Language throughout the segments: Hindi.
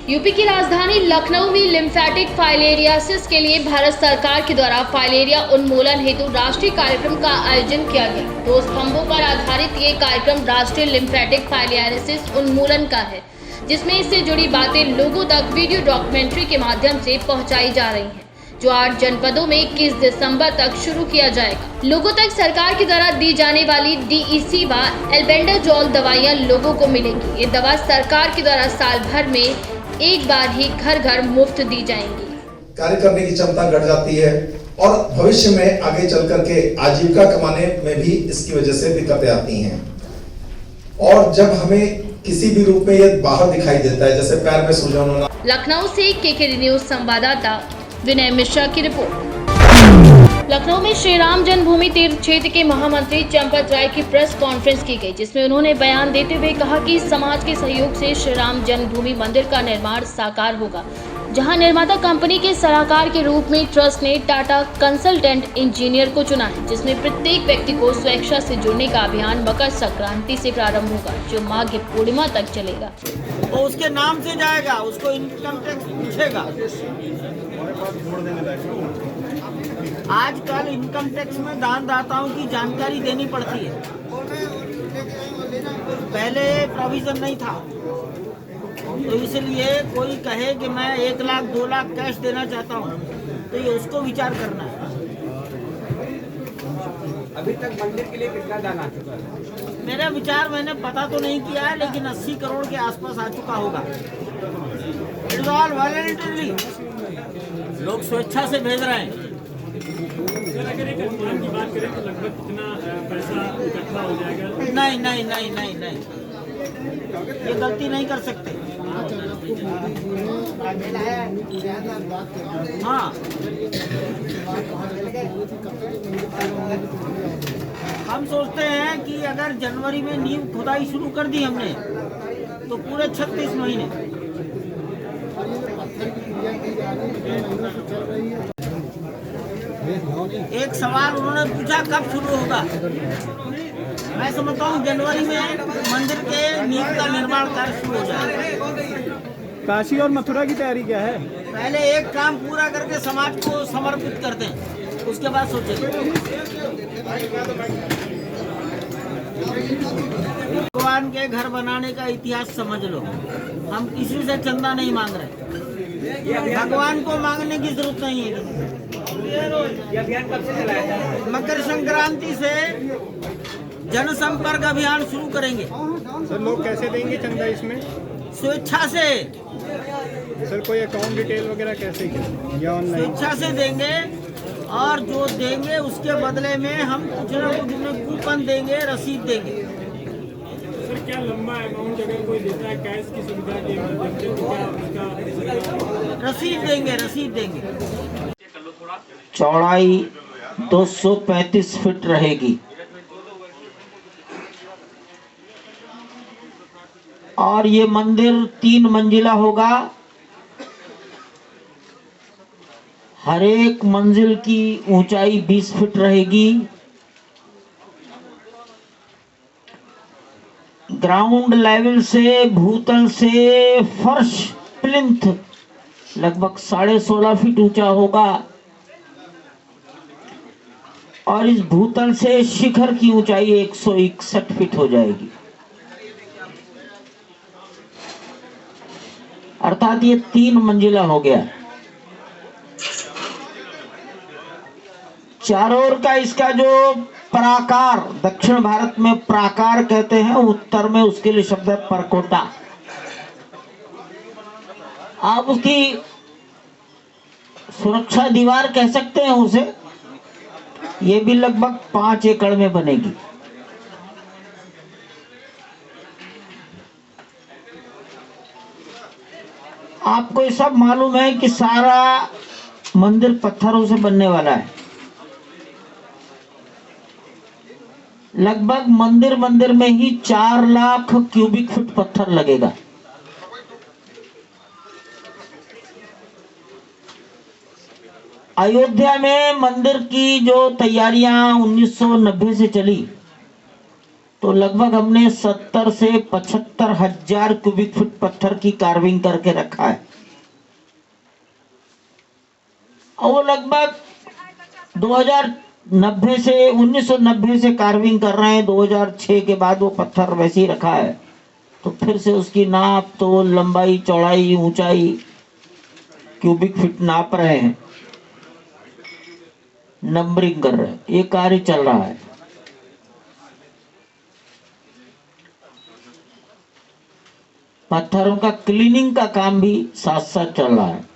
यूपी की राजधानी लखनऊ में लिम्फेटिक फाइलेरियासिस के लिए भारत सरकार के द्वारा फाइलेरिया उन्मूलन हेतु राष्ट्रीय कार्यक्रम का आयोजन किया गया। 2 स्तंभों पर आधारित ये कार्यक्रम राष्ट्रीय लिम्फेटिक फाइलेरियासिस उन्मूलन का है, जिसमें इससे जुड़ी बातें लोगों तक वीडियो डॉक्यूमेंट्री के माध्यम से पहुंचाई जा रही हैं, जो 8 जनपदों में 21 दिसंबर तक शुरू किया जाएगा। लोगों तक सरकार की द्वारा दी जाने वाली DEC व एल्बेंडाजोल दवाइयां लोगों को मिलेंगी। ये दवा सरकार की द्वारा साल भर में एक बार ही घर घर मुफ्त दी जाएंगी। कार्य करने की क्षमता घट जाती है और भविष्य में आगे चल करके आजीविका कमाने में भी इसकी वजह से दिक्कतें आती हैं। और जब हमें किसी भी रूप में ये बाहर दिखाई देता है, जैसे पैर में सूजन होना। लखनऊ से KKD न्यूज संवाददाता विनय मिश्रा की रिपोर्ट। लखनऊ में श्री राम जन्मभूमि तीर्थ क्षेत्र के महामंत्री चंपत राय की प्रेस कॉन्फ्रेंस की गई, जिसमें उन्होंने बयान देते हुए कहा कि समाज के सहयोग से श्री राम जन्मभूमि मंदिर का निर्माण साकार होगा, जहां निर्माता कंपनी के सलाहकार के रूप में ट्रस्ट ने टाटा कंसल्टेंट इंजीनियर को चुना है, जिसमें प्रत्येक व्यक्ति को स्वेच्छा से जुड़ने का अभियान मकर संक्रांति से प्रारंभ होगा, जो माघ पूर्णिमा तक चलेगा। वो उसके नाम से जाएगा, उसको इनकम टैक्स पूछेगा। आजकल इनकम टैक्स में दानदाताओं की जानकारी देनी पड़ती है, पहले प्रोविजन नहीं था। तो इसलिए कोई कहे कि मैं 1 लाख 2 लाख कैश देना चाहता हूँ, तो ये उसको विचार करना है। अभी तक मंदिर के लिए कितना दान आ चुका है? मेरा विचार मैंने पता तो नहीं किया है, लेकिन 80 करोड़ के आसपास आ चुका होगा। इट्स ऑल वॉलंटरी, लोग स्वेच्छा से भेज रहे हैं। अगर एक अनुमान की बात करें तो लगभग कितना पैसा इकट्ठा हो जाएगा? नहीं, ये गलती नहीं कर सकते। हाँ, हम सोचते हैं कि अगर जनवरी में नींव खुदाई शुरू कर दी हमने, तो पूरे 36 महीने। एक सवाल उन्होंने पूछा कब शुरू होगा। मैं समझता हूँ जनवरी में मंदिर के नींव का निर्माण कार्य शुरू हो जाएगा। काशी और मथुरा की तैयारी क्या है? पहले एक काम पूरा करके समाज को समर्पित करते हैं, उसके बाद सोचेंगे। भगवान के घर बनाने का इतिहास समझ लो। हम किसी से चंदा नहीं मांग रहे, भगवान को मांगने की जरूरत नहीं है। ये अभियान कब से चलाया जा रहा है? मकर संक्रांति से जनसंपर्क अभियान शुरू करेंगे। सर, लोग कैसे देंगे चंदा इसमें? स्वेच्छा से। सर, कोई अकाउंट डिटेल वगैरह कैसे या ऑनलाइन? स्वेच्छा से देंगे, और जो देंगे उसके बदले में हम कुछ न कुछ उन्हें कूपन देंगे, रसीद देंगे। सर, क्या लंबा अमाउंट अगर कोई देता है कैश की सुविधा के माध्यम से, तो क्या उसका रसीद देंगे। चौड़ाई 235 फीट रहेगी और ये मंदिर 3 मंजिला होगा। हर एक मंजिल की ऊंचाई 20 फीट रहेगी। ग्राउंड लेवल से, भूतल से फर्श प्लिंथ लगभग 16.5 फीट ऊंचा होगा और इस भूतल से शिखर की ऊंचाई 161 फीट हो जाएगी। अर्थात ये 3 मंजिला हो गया। चारों ओर का इसका जो प्राकार, दक्षिण भारत में प्राकार कहते हैं, उत्तर में उसके लिए शब्द है परकोटा। आप उसकी सुरक्षा दीवार कह सकते हैं उसे। ये भी लगभग 5 एकड़ में बनेगी। आपको ये सब मालूम है कि सारा मंदिर पत्थरों से बनने वाला है। लगभग मंदिर में ही 4 लाख क्यूबिक फुट पत्थर लगेगा। अयोध्या में मंदिर की जो तैयारियां 1990 से चली, तो लगभग हमने 70 से 75 हजार क्यूबिक फुट पत्थर की कार्विंग करके रखा है। और वो लगभग 2090 से 1990 से कार्विंग कर रहे हैं। 2006 के बाद वो पत्थर वैसे ही रखा है। तो फिर से उसकी नाप तो लंबाई चौड़ाई ऊंचाई क्यूबिक फीट नाप रहे हैं, नंबरिंग कर रहे हैं। ये कार्य चल रहा है। पत्थरों का क्लीनिंग का काम भी साथ साथ चल रहा है।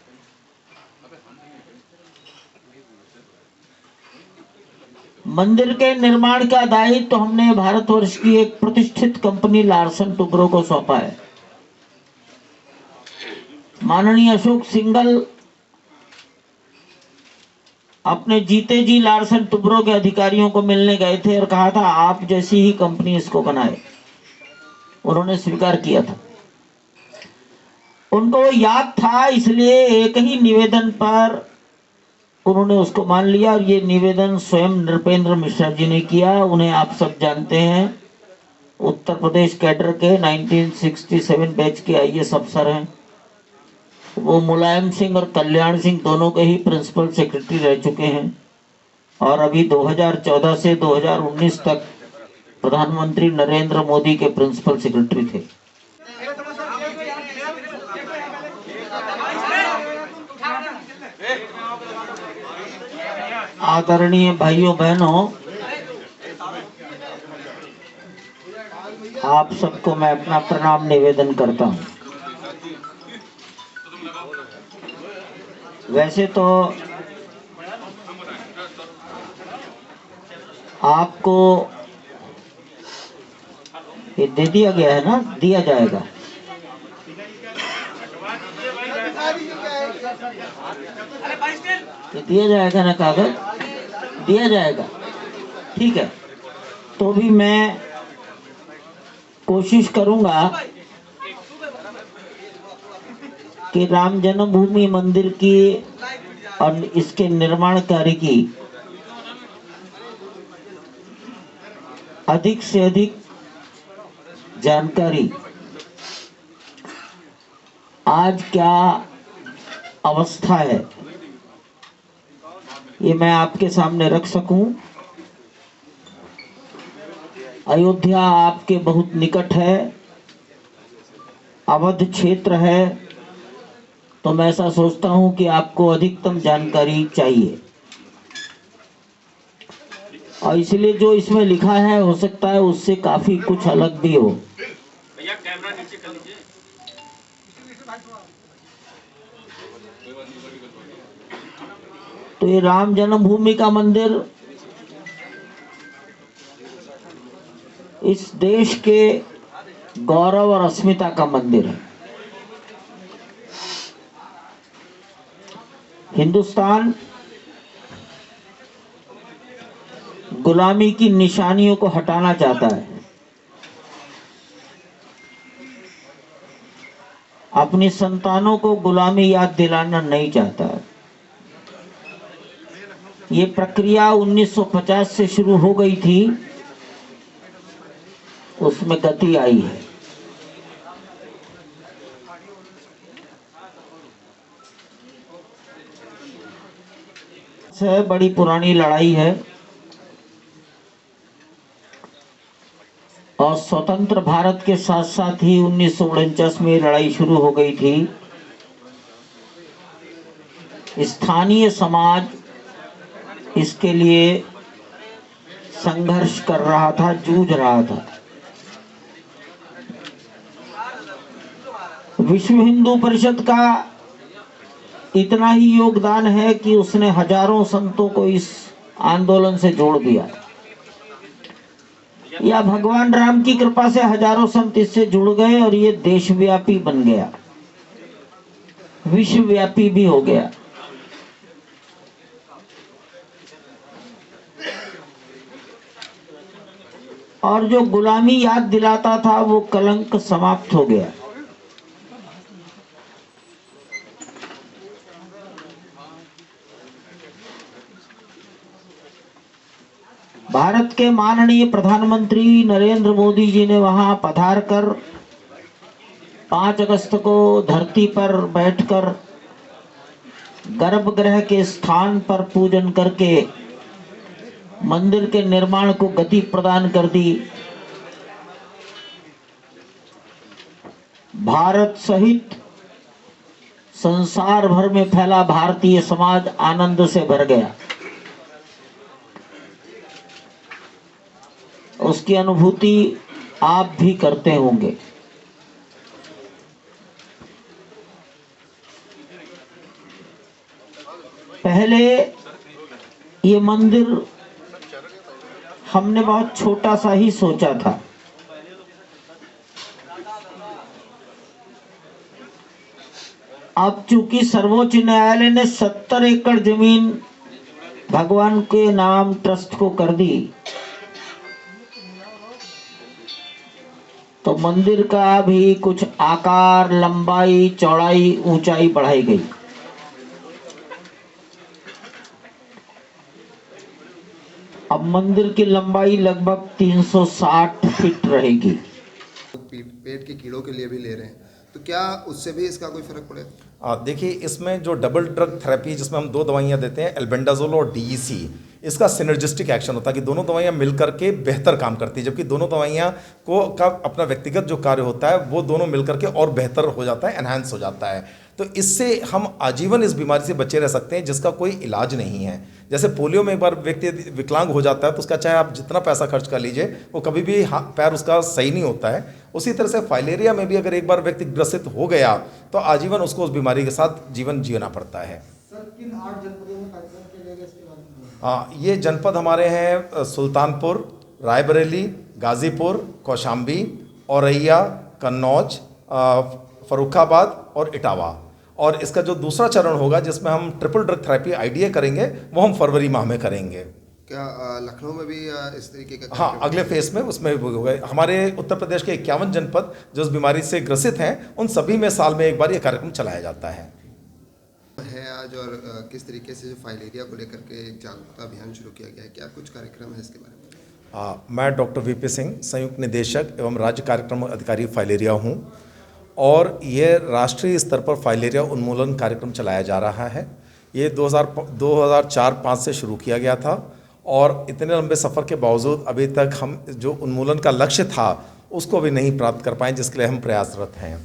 मंदिर के निर्माण का दायित्व तो हमने भारतवर्ष की एक प्रतिष्ठित कंपनी लार्सन टुब्रो को सौंपा है। माननीय अशोक सिंघल अपने जीते जी लार्सन टुब्रो के अधिकारियों को मिलने गए थे और कहा था आप जैसी ही कंपनी इसको बनाए। उन्होंने स्वीकार किया था। उनको वो याद था, इसलिए एक ही निवेदन पर उन्होंने उसको मान लिया। और ये निवेदन स्वयं नृपेंद्र मिश्रा जी ने किया। उन्हें आप सब जानते हैं, उत्तर प्रदेश कैडर के 1967 बैच के आईएएस अफसर हैं। वो मुलायम सिंह और कल्याण सिंह दोनों के ही प्रिंसिपल सेक्रेटरी रह चुके हैं और अभी 2014 से 2019 तक प्रधानमंत्री नरेंद्र मोदी के प्रिंसिपल सेक्रेटरी थे। आदरणीय भाइयों बहनों, आप सबको मैं अपना प्रणाम निवेदन करता हूं। वैसे तो आपको ये दे दिया गया है ना, दिया जाएगा। ये दिया जाएगा ना, कागज दिया जाएगा, ठीक है। तो भी मैं कोशिश करूंगा कि राम जन्मभूमि मंदिर की और इसके निर्माण कार्य की अधिक से अधिक जानकारी आज क्या अवस्था है ये मैं आपके सामने रख सकूं। अयोध्या आपके बहुत निकट है, अवध क्षेत्र है, तो मैं ऐसा सोचता हूं कि आपको अधिकतम जानकारी चाहिए और इसलिए जो इसमें लिखा है हो सकता है उससे काफी कुछ अलग भी हो। भैया कैमरा नीचे कर लीजिए। तो ये राम जन्मभूमि का मंदिर इस देश के गौरव और अस्मिता का मंदिर है। हिंदुस्तान गुलामी की निशानियों को हटाना चाहता है, अपनी संतानों को गुलामी याद दिलाना नहीं चाहता है। ये प्रक्रिया 1950 से शुरू हो गई थी, उसमें गति आई है। बड़ी पुरानी लड़ाई है और स्वतंत्र भारत के साथ साथ ही 1949 में लड़ाई शुरू हो गई थी। स्थानीय समाज इसके लिए संघर्ष कर रहा था, जूझ रहा था। विश्व हिंदू परिषद का इतना ही योगदान है कि उसने हजारों संतों को इस आंदोलन से जोड़ दिया, या भगवान राम की कृपा से हजारों संत इससे जुड़ गए और ये देशव्यापी बन गया, विश्वव्यापी भी हो गया। और जो गुलामी याद दिलाता था वो कलंक समाप्त हो गया। भारत के माननीय प्रधानमंत्री नरेंद्र मोदी जी ने वहां पधार कर 5 अगस्त को धरती पर बैठकर गर्भगृह के स्थान पर पूजन करके मंदिर के निर्माण को गति प्रदान कर दी। भारत सहित संसार भर में फैला भारतीय समाज आनंद से भर गया। उसकी अनुभूति आप भी करते होंगे। पहले ये मंदिर हमने बहुत छोटा सा ही सोचा था। अब चूंकि सर्वोच्च न्यायालय ने 70 एकड़ जमीन भगवान के नाम ट्रस्ट को कर दी, तो मंदिर का भी कुछ आकार, लंबाई, चौड़ाई, ऊंचाई बढ़ाई गई। अब मंदिर की लंबाई लगभग 360 फीट रहेगी। पेट के कीड़ों के लिए भी ले रहे हैं, तो क्या उससे भी इसका कोई फर्क पड़ेगा? देखिए, इसमें जो डबल ड्रग थेरेपी जिसमें हम 2 दवाइयाँ देते हैं, एल्बेंडाजोल और DEC, इसका सिनर्जिस्टिक एक्शन होता है कि दोनों दवाइयाँ मिलकर के बेहतर काम करती है, जबकि दोनों दवाइयाँ का अपना व्यक्तिगत जो कार्य होता है वो दोनों मिलकर के और बेहतर हो जाता है, एनहांस हो जाता है। तो इससे हम आजीवन इस बीमारी से बचे रह सकते हैं जिसका कोई इलाज नहीं है। जैसे पोलियो में एक बार व्यक्ति विकलांग हो जाता है तो उसका चाहे आप जितना पैसा खर्च कर लीजिए वो कभी भी पैर उसका सही नहीं होता है। उसी तरह से फाइलेरिया में भी अगर एक बार व्यक्ति ग्रसित हो गया तो आजीवन उसको उस बीमारी के साथ जीवन जीना पड़ता है। सर, किन 8 जनपदों में कार्यक्रम किया जाएगा इसके बारे में? ये जनपद हमारे हैं सुल्तानपुर, रायबरेली, गाजीपुर, कौशाम्बी, औरैया, कन्नौज, फर्रुखाबाद और इटावा। और इसका जो दूसरा चरण होगा जिसमें हम ट्रिपल ड्रग थेरेपी IDA करेंगे वो हम फरवरी माह में करेंगे। क्या लखनऊ में भी इस तरीके का? हाँ, अगले फेज में उसमें भी होगा। हमारे उत्तर प्रदेश के 51 जनपद जो इस बीमारी से ग्रसित हैं उन सभी में साल में एक बार ये कार्यक्रम चलाया जाता है आज। और किस तरीके से जो फाइलेरिया को लेकर के एक जागरूकता अभियान शुरू किया गया है, क्या कुछ कार्यक्रम है इसके बारे में? मैं डॉक्टर VP सिंह, संयुक्त निदेशक एवं राज्य कार्यक्रम अधिकारी फाइलेरिया हूँ और ये राष्ट्रीय स्तर पर फाइलेरिया उन्मूलन कार्यक्रम चलाया जा रहा है। ये 2004-5 से शुरू किया गया था और इतने लंबे सफ़र के बावजूद अभी तक हम जो उन्मूलन का लक्ष्य था उसको भी नहीं प्राप्त कर पाए, जिसके लिए हम प्रयासरत हैं।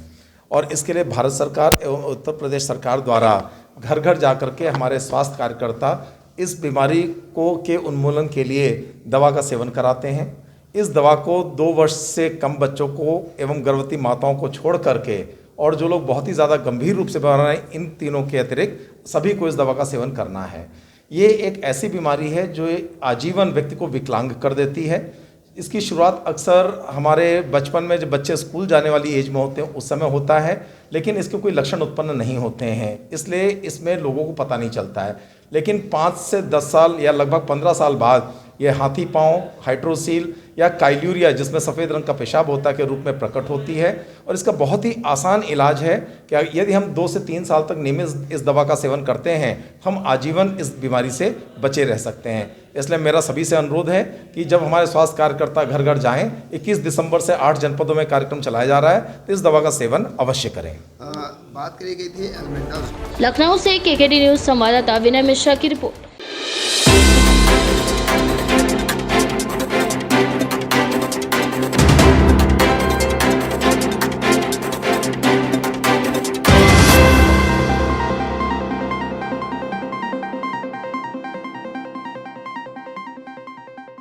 और इसके लिए भारत सरकार एवं उत्तर प्रदेश सरकार द्वारा घर घर जा कर के हमारे स्वास्थ्य कार्यकर्ता इस बीमारी के उन्मूलन के लिए दवा का सेवन कराते हैं। इस दवा को 2 वर्ष से कम बच्चों को एवं गर्भवती माताओं को छोड़ करके और जो लोग बहुत ही ज़्यादा गंभीर रूप से बीमार हैं, इन तीनों के अतिरिक्त सभी को इस दवा का सेवन करना है। ये एक ऐसी बीमारी है जो आजीवन व्यक्ति को विकलांग कर देती है। इसकी शुरुआत अक्सर हमारे बचपन में जब बच्चे स्कूल जाने वाली एज में होते हैं उस समय होता है, लेकिन इसके कोई लक्षण उत्पन्न नहीं होते हैं, इसलिए इसमें लोगों को पता नहीं चलता है। लेकिन 5 से 10 साल या लगभग 15 साल बाद ये हाथी पाँव, हाइड्रोसील या काइल्यूरिया जिसमें सफ़ेद रंग का पेशाब होता है के रूप में प्रकट होती है। और इसका बहुत ही आसान इलाज है कि यदि हम 2 से 3 साल तक नियमित इस दवा का सेवन करते हैं हम आजीवन इस बीमारी से बचे रह सकते हैं। इसलिए मेरा सभी से अनुरोध है कि जब हमारे स्वास्थ्य कार्यकर्ता घर घर जाएं, 21 दिसंबर से 8 जनपदों में कार्यक्रम चलाया जा रहा है, तो इस दवा का सेवन अवश्य करें। बात करी गई थी एल्बेंडाजोल। लखनऊ से KKD न्यूज़ संवाददाता विनय मिश्रा की रिपोर्ट।